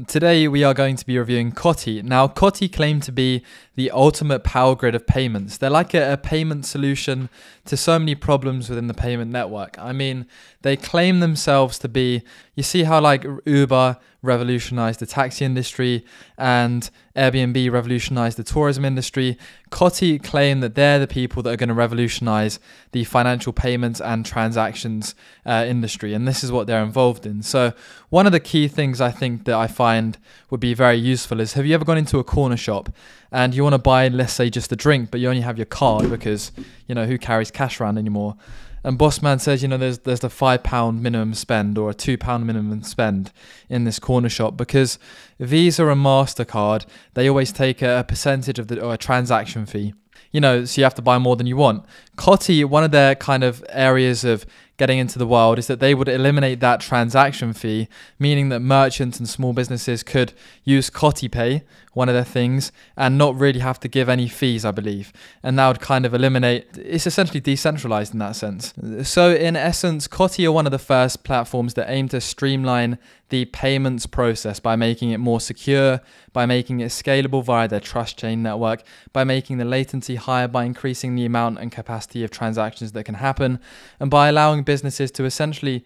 Today we are going to be reviewing COTI. Now COTI claim to be the ultimate power grid of payments. They're like a payment solution to so many problems within the payment network. I mean, they claim themselves to be, you see how like Uber revolutionized the taxi industry and Airbnb revolutionized the tourism industry. COTI claim that they're the people that are going to revolutionize the financial payments and transactions industry, and this is what they're involved in. So one of the key things I think that I find would be very useful is, have you ever gone into a corner shop and you want to buy, let's say, just a drink, but you only have your card because, you know, who carries cash around anymore? And boss man says, you know, there's the £5 minimum spend or a £2 minimum spend in this corner shop, because Visa and MasterCard, they always take a percentage of or a transaction fee. You know, so you have to buy more than you want. COTI, one of their kind of areas of getting into the world is that they would eliminate that transaction fee, meaning that merchants and small businesses could use COTI Pay, one of their things, and not really have to give any fees, I believe. And that would kind of eliminate, it's essentially decentralized in that sense. So in essence, COTI are one of the first platforms that aim to streamline the payments process by making it more secure, by making it scalable via their trust chain network, by making the latency higher, by increasing the amount and capacity of transactions that can happen, and by allowing businesses to essentially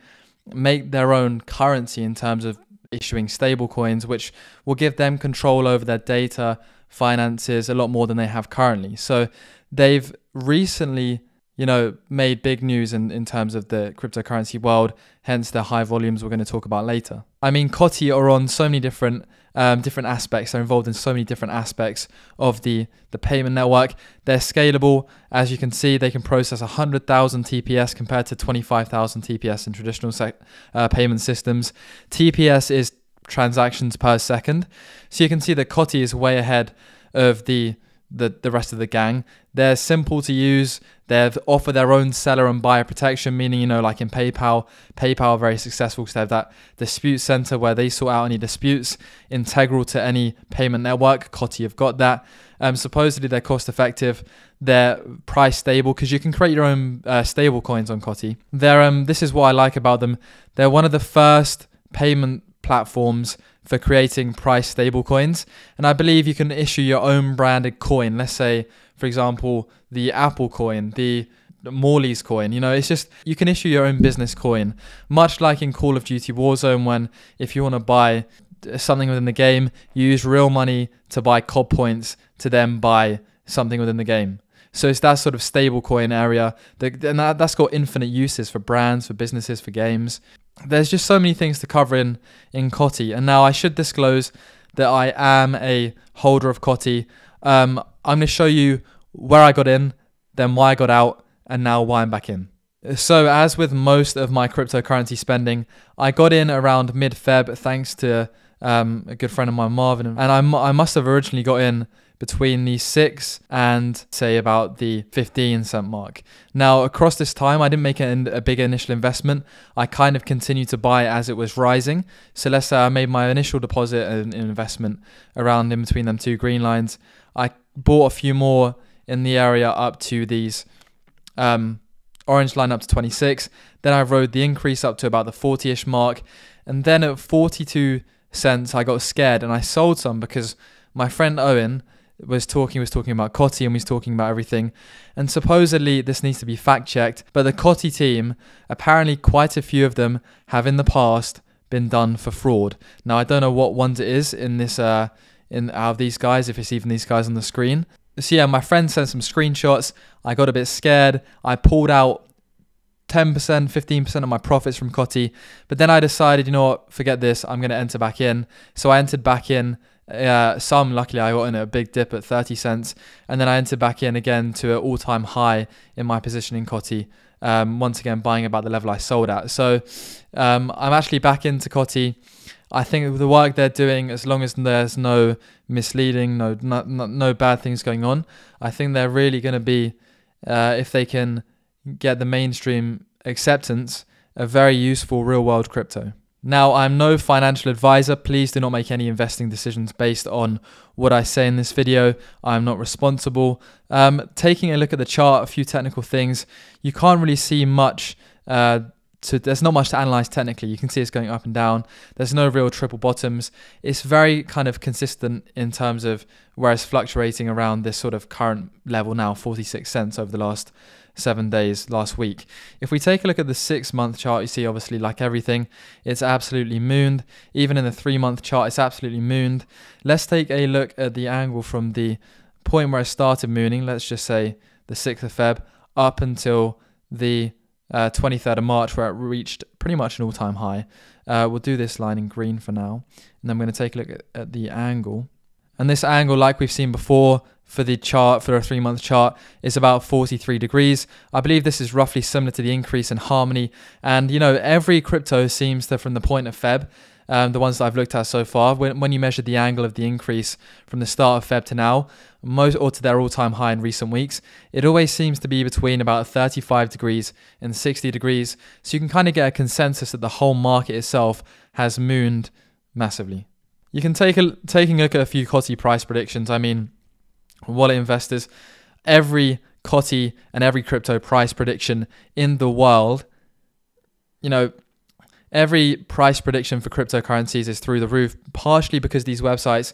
make their own currency in terms of issuing stable coins, which will give them control over their data, finances, a lot more than they have currently. So they've recently, you know, made big news in terms of the cryptocurrency world, hence the high volumes we're going to talk about later. I mean, COTI are on so many different aspects. They're involved in so many different aspects of the payment network. They're scalable. As you can see, they can process 100,000 TPS compared to 25,000 TPS in traditional payment systems. TPS is transactions per second. So you can see that COTI is way ahead of the rest of the gang. They're simple to use. They offer their own seller and buyer protection, meaning, you know, like in PayPal are very successful because they have that dispute center where they sort out any disputes integral to any payment network. COTI have got that. Supposedly they're cost effective. They're price stable because you can create your own stable coins on COTI. This is what I like about them. They're one of the first payment platforms for creating price stable coins, and I believe you can issue your own branded coin. Let's say, for example, the Apple coin, the Morley's coin. You know, it's just, you can issue your own business coin, much like in Call of Duty Warzone, when if you want to buy something within the game, you use real money to buy COD points to then buy something within the game. So it's that sort of stable coin area, and that's got infinite uses for brands, for businesses, for games. There's just so many things to cover in COTI. And now I should disclose that I am a holder of COTI. I'm going to show you where I got in, then why I got out, and now why I'm back in. So as with most of my cryptocurrency spending, I got in around mid-Feb thanks to a good friend of mine, Marvin. And I must have originally got in between the 6 and say about the 15 cent mark. Now across this time, I didn't make a big initial investment. I kind of continued to buy as it was rising. So let's say I made my initial deposit and investment around in between them two green lines. I bought a few more in the area up to these orange line up to 26. Then I rode the increase up to about the 40-ish mark. And then at 42 cents, I got scared and I sold some because my friend Owen was talking about COTI and was talking about everything, and supposedly this needs to be fact checked, but the COTI team, apparently quite a few of them have in the past been done for fraud. Now I don't know what ones it is in this out of these guys, if it's even these guys on the screen. So yeah, my friend sent some screenshots. I got a bit scared. I pulled out 10%, 15% of my profits from COTI, but then I decided, you know what, forget this, I'm going to enter back in. So I entered back in. Luckily I got in a big dip at 30 cents, and then I entered back in again to an all-time high in my position in COTI, once again buying about the level I sold at. So I'm actually back into COTI. I think the work they're doing, as long as there's no misleading, no bad things going on, I think they're really going to be, if they can get the mainstream acceptance, a very useful real-world crypto. Now, I'm no financial advisor. Please do not make any investing decisions based on what I say in this video. I'm not responsible. Taking a look at the chart, a few technical things, you can't really see much there's not much to analyze technically. You can see it's going up and down. There's no real triple bottoms. It's very kind of consistent in terms of where it's fluctuating around this sort of current level now, 46 cents over the last 7 days last week. If we take a look at the 6-month chart, you see obviously like everything, it's absolutely mooned. Even in the 3-month chart, it's absolutely mooned. Let's take a look at the angle from the point where it started mooning, let's just say the 6th of Feb, up until the 23rd of March, where it reached pretty much an all-time high. We'll do this line in green for now, and I'm going to take a look at the angle. And this angle, like we've seen before for the chart, for a 3-month chart, is about 43 degrees. I believe this is roughly similar to the increase in Harmony. And, you know, every crypto seems to, from the point of Feb, the ones that I've looked at so far, when you measure the angle of the increase from the start of Feb to now, or to their all-time high in recent weeks, it always seems to be between about 35 degrees and 60 degrees. So you can kind of get a consensus that the whole market itself has mooned massively. You can taking a look at a few COTI price predictions. I mean, wallet investors, every COTI and every crypto price prediction in the world, you know, every price prediction for cryptocurrencies is through the roof, partially because these websites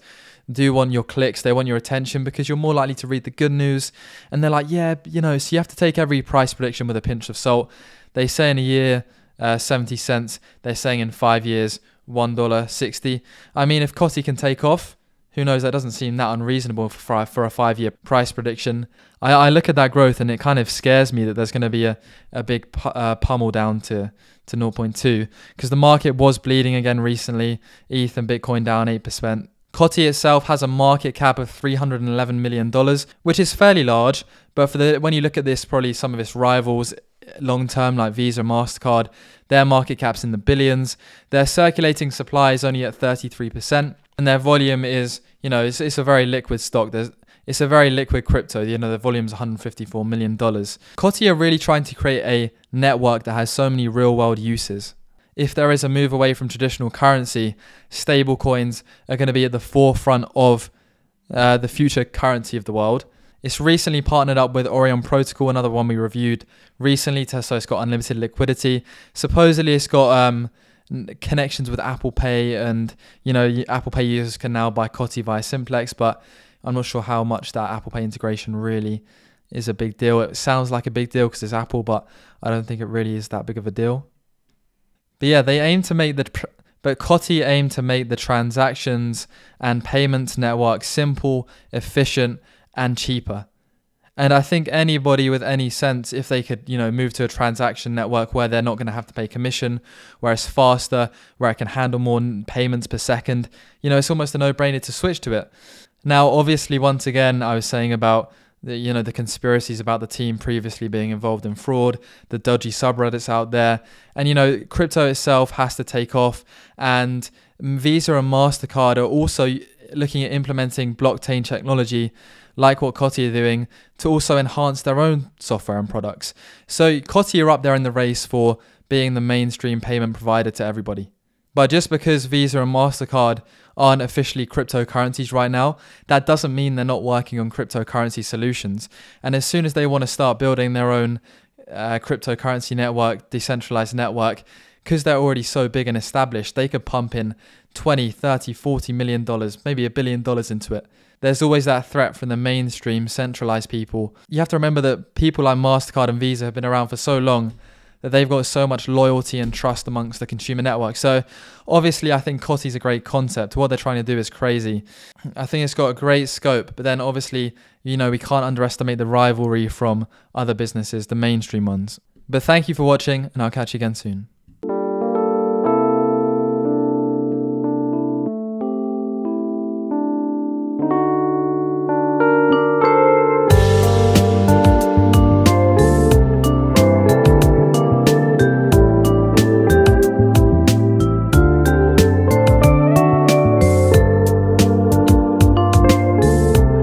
do want your clicks, they want your attention, because you're more likely to read the good news. And they're like, yeah, you know, so you have to take every price prediction with a pinch of salt. They say in a year, 70 cents. They're saying in 5 years, $1.60. I mean, if COTI can take off, who knows? That doesn't seem that unreasonable for a 5-year price prediction. I look at that growth and it kind of scares me that there's going to be a big pummel down to 0.2, because the market was bleeding again recently. ETH and Bitcoin down 8%. COTI itself has a market cap of $311 million, which is fairly large. But when you look at this, probably some of its rivals long term, like Visa, MasterCard, their market cap's in the billions. Their circulating supply is only at 33%, and their volume is, you know, it's a very liquid stock. It's a very liquid crypto. You know, the volume's $154 million. COTI are really trying to create a network that has so many real world uses. If there is a move away from traditional currency, stable coins are going to be at the forefront of the future currency of the world. It's recently partnered up with Orion Protocol, another one we reviewed recently, so it's got unlimited liquidity. Supposedly it's got connections with Apple Pay, and, you know, Apple Pay users can now buy COTI via Simplex, but I'm not sure how much that Apple Pay integration really is a big deal. It sounds like a big deal because it's Apple, but I don't think it really is that big of a deal. But yeah, COTI aim to make the transactions and payments network simple, efficient, and cheaper. And I think anybody with any sense, if they could, you know, move to a transaction network where they're not going to have to pay commission, where it's faster, where it can handle more payments per second, you know, it's almost a no-brainer to switch to it. Now, obviously, once again, I was saying about the conspiracies about the team previously being involved in fraud, the dodgy subreddits out there, and, you know, crypto itself has to take off, and Visa and MasterCard are also looking at implementing blockchain technology, like what COTI are doing, to also enhance their own software and products. So COTI are up there in the race for being the mainstream payment provider to everybody. But just because Visa and MasterCard aren't officially cryptocurrencies right now, that doesn't mean they're not working on cryptocurrency solutions. And as soon as they want to start building their own cryptocurrency network, decentralized network, because they're already so big and established, they could pump in $20, $30, $40 million, maybe $1 billion into it. There's always that threat from the mainstream centralized people. You have to remember that people like MasterCard and Visa have been around for so long that they've got so much loyalty and trust amongst the consumer network. So obviously I think COTI is a great concept. What they're trying to do is crazy. I think it's got a great scope, but then obviously, you know, we can't underestimate the rivalry from other businesses, the mainstream ones. But thank you for watching, and I'll catch you again soon.